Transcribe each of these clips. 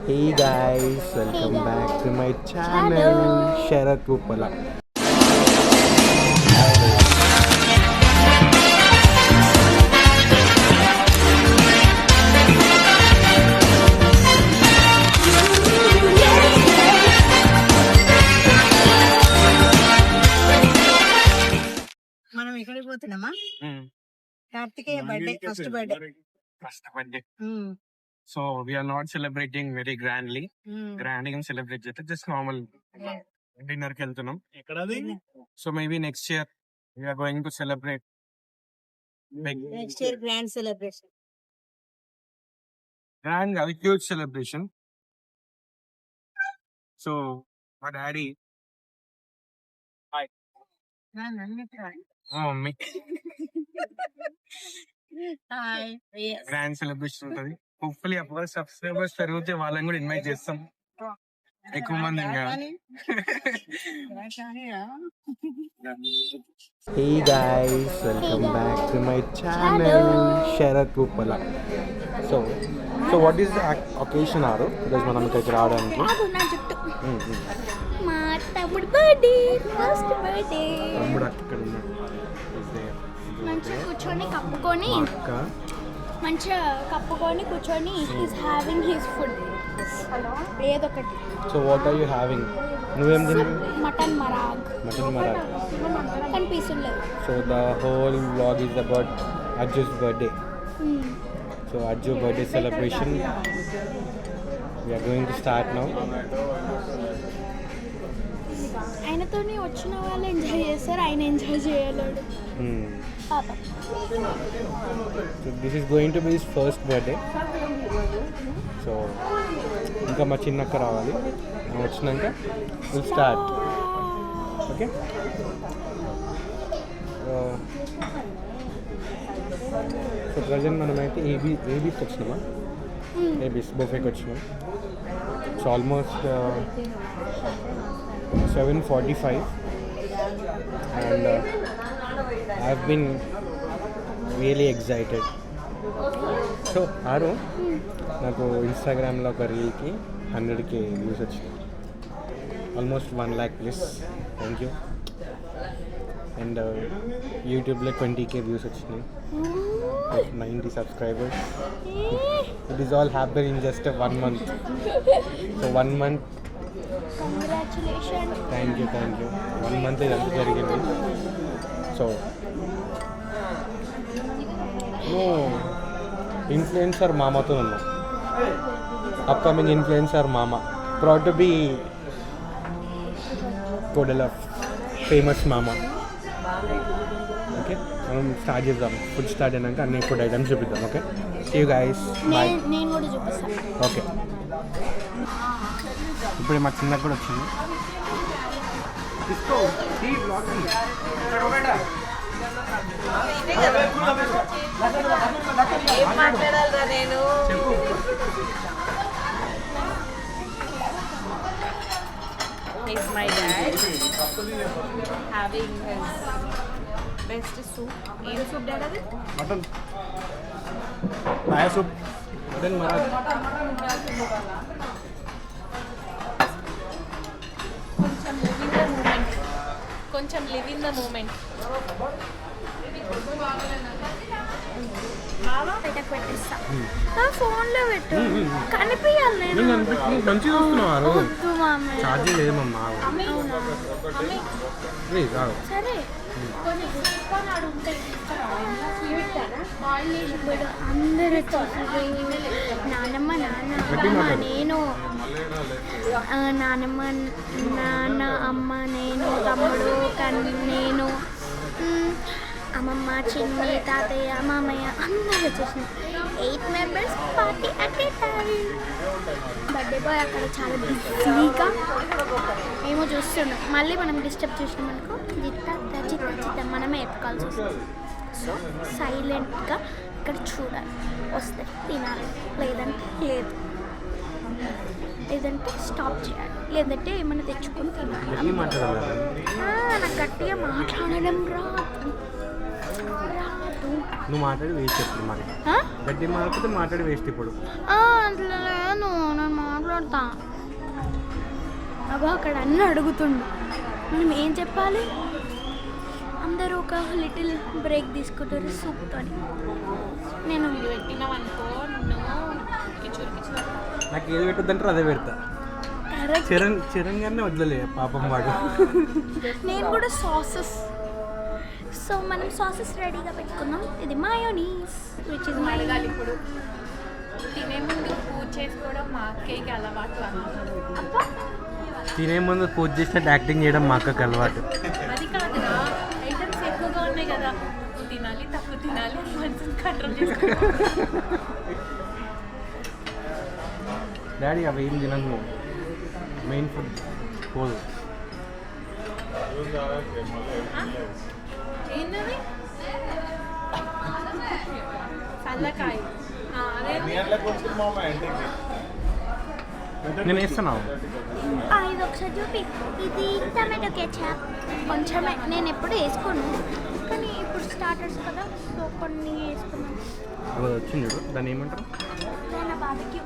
Hey guys, welcome back to my channel, Sharat Upala. మనం ఎక్కడికి పోతున్నామా? Karthikeya birthday first birthday. So we are not celebrating very grandly. Grandly celebrate just normal dinner కి వెళ్తున్నాం. So maybe next year we are going to celebrate big next year grand celebration. grand huge celebration. So my daddy, mummy hi. grand celebration ఉంటది. Hopefully అప్పుడు subscribers పెరిగితే వాళ్ళని కూడా invite చేస్తాం ఎక్కువ మంది ఇంకా. Hey guys, welcome back to my channel, Sharat Upala. So what is the occasion ఆరు ఈరోజు మనం ఇక్కడికి రావడానికి? నా జుట్టు మా తమ్ముడు బర్త్డే ఫస్ట్ బర్త్డే తమ్ముడు అక్కడ ఉన్నాడు. మంచిగా కూర్చొని కప్పుకొని అక్క మంచిగా కప్పుకొని కూర్చొని హీస్ హ్యావింగ్ హిస్ ఫుడ్ ఏదొకటి. So what are you having? నువ్వేం తిన్నావు? Mutton marag mutton marag. కానీ పీసులు లేవు. So the whole vlog is about Ajju's birthday. So Ajju birthday celebration we are going to start now. ఆయనతోనే వచ్చిన వాళ్ళు ఎంజాయ్ చేస్తారు, ఆయన ఎంజాయ్ చేయలేడు పాపం. So this is going to be his first birthday. So ఇంకా మా చిన్నక్క రావాలి, ఆమె వచ్చినాక will start. Okay, so present మనమైతే ఏబీస్కి వచ్చినామా? ఏబీస్ బొఫేకి వచ్చినాం. So almost 7:45 and I've been really excited. So ఆరు నాకు ఇన్స్టాగ్రామ్లో ఒక రీల్కి 100K వ్యూస్ వచ్చినాయి, almost 1 lakh plus. Thank you. And యూట్యూబ్లో 20K వ్యూస్ వచ్చినాయి, 90 subscribers. It is all happen in just 1 month. So 1 month. Congratulation. Thank you 1 month ఇదంతా జరిగింది. So నువ్వు ఇన్ఫ్లుయెన్సర్ మామతో ఉన్నావు, అప్కమింగ్ ఇన్ఫ్లుయెన్సర్ మామ, ప్రౌడ్ టు బీ కోడెల ఫేమస్ మామ. ఓకే, మనం స్టార్ట్ చేద్దాం. ఫుడ్ స్టార్ట్ అయినాక అన్ని ఫుడ్ ఐటమ్స్ చూపిద్దాం. Okay, see you guys, bye. నేను కూడా చూపిస్తాను. ఓకే, ఇప్పుడు మా చిన్నకు కూడా వచ్చింది. ఏం మాట్లాడాలరా నేను? Is my dad having his best soup? ఏం soup dad అది? Mutton paya soup, mutton marag. కొంచెం live in the moment. పెట్టేస్తా. ఫోన్లో పెట్టు, కనిపించాలి. నేను మంచిగా చూస్తున్నావు. వద్దు మామే. ఛార్జింగ్ లేదమ్మా. ప్లీజ్ సరే కొన్ని గుర్తుకొని అడుగుతాయి. ఇప్పుడు అందరూ వచ్చేసారు. నానమ్మ నాన్న అమ్మ నేను, నానమ్మ నాన్న అమ్మ నేను, తమ్ముడు నేను, అమ్మమ్మ చిన్ని తాతయ్య మామయ్య అందరూ వచ్చేసినాం. 8 members party attend. Birthday boy అక్కడ చాలా బిజీగా ఏమో చూస్తున్నాం. మళ్ళీ మనం డిస్టర్బ్ చేసినామనుకో చిత్త మనమే ఎత్తుకోవాల్సి వస్తుంది. సో సైలెంట్గా ఇక్కడ చూడాలి, వస్తే తినాలి, లేదంటే స్టాప్ చేయాలి, లేదంటే ఏమైనా తెచ్చుకొని తినాలి. నాకు గట్టిగా మాట్లాడడం రాదు. నువ్వు మాట్లాడి వేస్ట్ ఇప్పుడు మరి గట్టి మాట్లాడితే మాట్లాడి వేస్ట్ ఇప్పుడు. అట్లా నేను మాట్లాడ మాట్లాడతా. అబ్బా అక్కడ అన్నీ అడుగుతుండు, మనం ఏం చెప్పాలి? అందరూ ఒక లిటిల్ బ్రేక్ తీసుకుంటారు సూప్తో. నేను పెట్టినావు అనుకో నాకు ఏది పెట్టద్దంటారు అదే పెడతా. చరణ్ గారినే వదలలే పాపం వాడు. నేను కూడా సాసెస్. సో మనం సాసెస్ రెడీగా పెట్టుకున్నాం. ఇది మయోనీస్ విచ్ ఇస్ మై. ఇప్పుడు తినే ముందు పూజ చేసుకోవడం మా అక్కయ్యకి అలవాటు అన్నమాట. తినే ముందు పూజ చేసినట్టు యాక్టింగ్ చేయడం మా అక్కకి అలవాటు. అది కాదురా, ఐటమ్స్ ఎక్కువగా ఉన్నాయి కదా, ఎక్కువ తినాలి తక్కువ తినాలి మనసుని కంట్రోల్ చేసుకోవాలి. డాడీ అవి ఏం తినను, మెయిన్ ఫుడ్ పోదు. ఏంటది? చల్లకాయ. నేను వేస్తున్నావు. ఇది ఒకసారి చూపి. ఇది టమాటో కెచప్. కొంచెమే, నేను ఎప్పుడు వేసుకోను కానీ ఇప్పుడు స్టార్టర్స్ కదా, సో కొన్ని వేసుకున్నాను. అది వచ్చింది చూడు, దాన్ని ఏమంటారు? నేను బాబీకి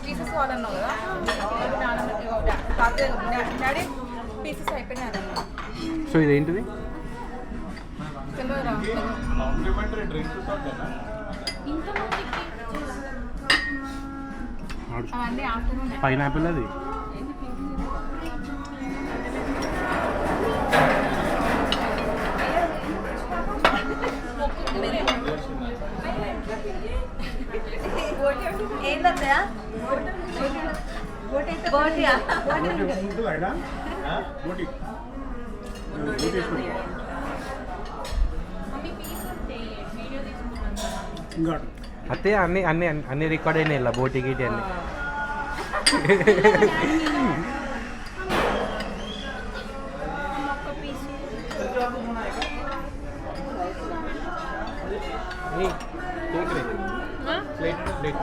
పీసెస్ వాడన్నావు కదా, డాడీ పీసెస్ అయిపోయినాయి. సో ఇదేంటిది? అవన్నీ ఆఫ్టర్నూన్ పైనాపిల్ అది. ఏంటంతయా బోటియా? అతే అన్ని అన్ని అన్ని రికార్డ్ అయినాయి ఇలా బోటి గీటి అన్ని. ప్లేట్ ప్లేట్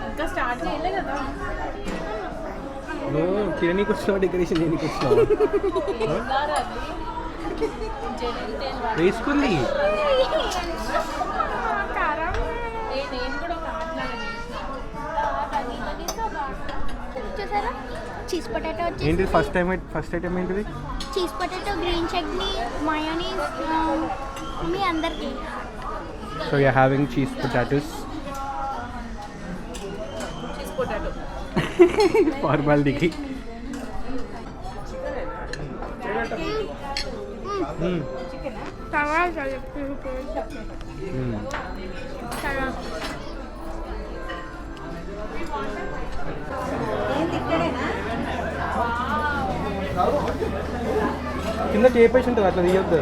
ఇంకా స్టార్ట్ చేయలే కదా. నువ్వు తిననీకి వచ్చినావు, డెకరేషన్ చేయనీకి వచ్చినావు. వేసుకుంది. నేను కూడా ఒక ఆటలాగా చూసారా? చీజ్ పొటాటో ఏంటిది ఫస్ట్ ఐటమ్ ఏంటిది? Cheese potato, green chutney, mayonnaise మీ అందరికీ. So you're having cheese potatoes. Cheese potato ఫార్మాలిటీకి. కింద టేపేసి ఉంటుంది, అట్లా తీయొద్దు.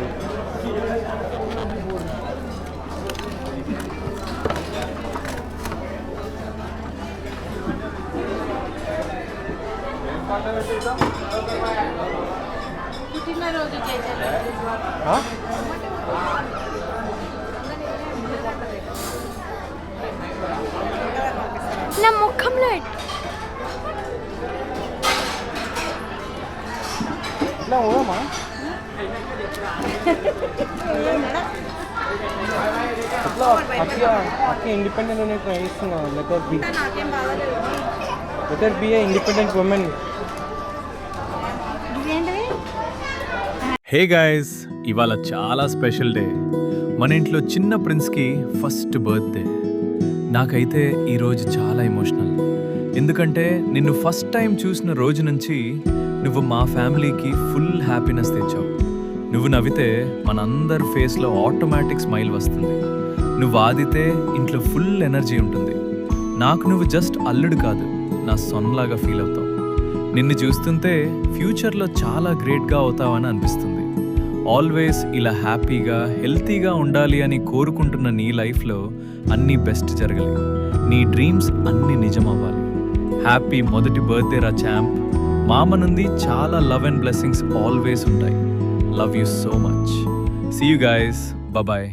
పుట్టినరోజు చేశారు. నా ముఖంలో ఇట్లా పోదామా? అట్లా అక్క ఇండిపెండెంట్ అనే ట్రై చేస్తున్నావు. Let her be a independent women. Hey guys, ఇవాళ చాలా స్పెషల్ డే. మన ఇంట్లో చిన్న ప్రిన్స్కి ఫస్ట్ బర్త్డే. నాకైతే ఈరోజు చాలా ఎమోషనల్. ఎందుకంటే నిన్ను ఫస్ట్ టైం చూసిన రోజు నుంచి నువ్వు మా ఫ్యామిలీకి ఫుల్ హ్యాపీనెస్ తెచ్చావు. నువ్వు నవ్వితే మనందరి ఫేస్లో ఆటోమేటిక్ స్మైల్ వస్తుంది. నువ్వు ఆదితే ఇంట్లో ఫుల్ ఎనర్జీ ఉంటుంది. నాకు నువ్వు జస్ట్ అల్లుడు కాదు, నా సొన్లాగా ఫీల్ అవుతావు. నిన్ను చూస్తుంటే ఫ్యూచర్లో చాలా గ్రేట్గా అవుతావని అనిపిస్తుంది. ఆల్వేస్ ఇలా హ్యాపీగా హెల్తీగా ఉండాలి అని కోరుకుంటున్న నీ లైఫ్లో అన్నీ బెస్ట్ జరగాలి, నీ డ్రీమ్స్ అన్నీ నిజం అవ్వాలి. హ్యాపీ మొదటి బర్త్డే రా ఛాంప్. మామ నుండి చాలా లవ్ అండ్ బ్లెస్సింగ్స్ ఆల్వేస్ ఉంటాయి. Love you so much. See you guys. Bye.